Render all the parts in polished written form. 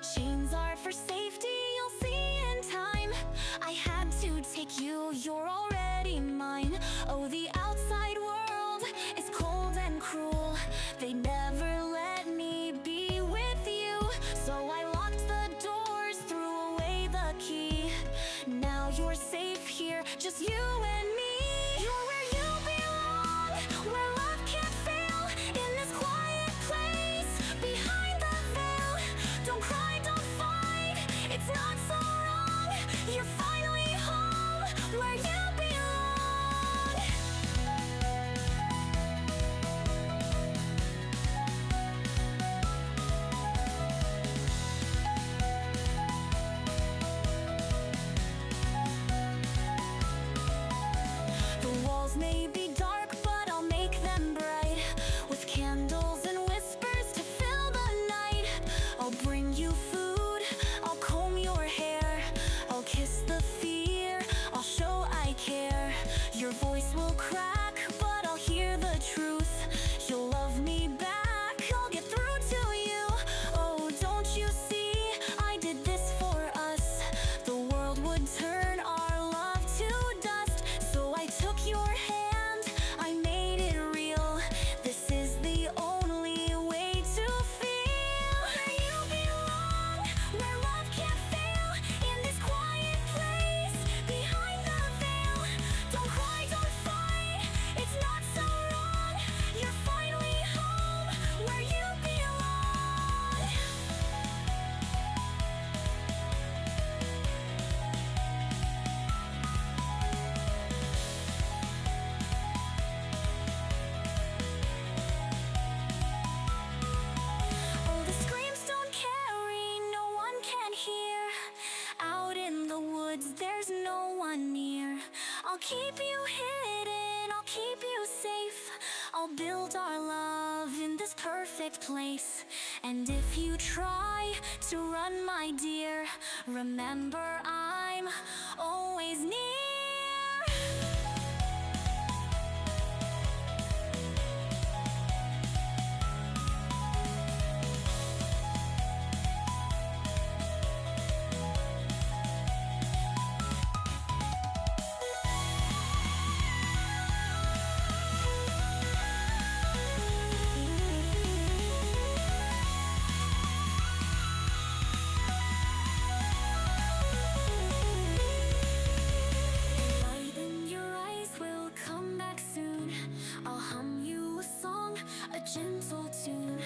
chains are for safety, you'll see in time. I had to take you, you're already mine. Oh, the outside world is cold and cruel. They never let me be with you, so I locked the doors, threw away the key. Now you're safe here, just you and me. You're where you belong, where love can't fail. In this quiet place, behind the veil. Don't cry, don't fight, it's not so wrong. You're finally home, where you belong. The walls may be dark, but I'll make them bright, with candles and whispers to fill the night. I'll bring you food, I'll comb your hair, I'll kiss the fear, I'll show I care. Your voice will crack, but I'll hear the truth. You'll love me back, I'll get through to you. Oh, don't you see, I did this for us. The world would turn our love to dust, so I took your hand, I made it real. This is the only way to feel where you belong, where love can't fail. In this quiet place, behind the veil. Don't cry, don't fight, it's not so wrong. You're finally home, where you belong. Oh, the screams don't carry, no one can hear. Out in the woods, there's no one near. I'll keep you hidden, I'll keep you safe. I'll build our love in this perfect place. And if you try to run, my dear, remember I'm always near. Light in your eyes will come back soon. I'll hum you a song, a gentle tune.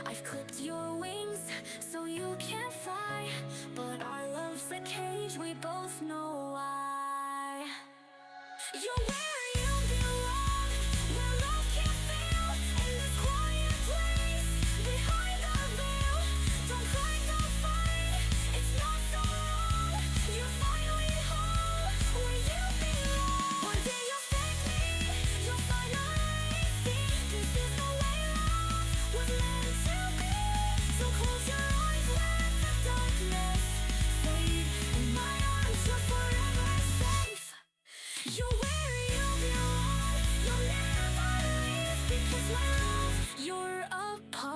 I've clipped your wings so you can't fly, but our love's a cage, we both know why. You're where you belong, where love can't fail. In this quiet place, behind the veil. Don't cry, don't fight, it's not so wrong. You're finally home, where you belong. One day you'll thank me, you'll finally see. This is the way love was meant to be. So close your eyes, let the darkness fade. In my arms, you're forever safe. You're where you belong, you'll never leave, because my love, you're a part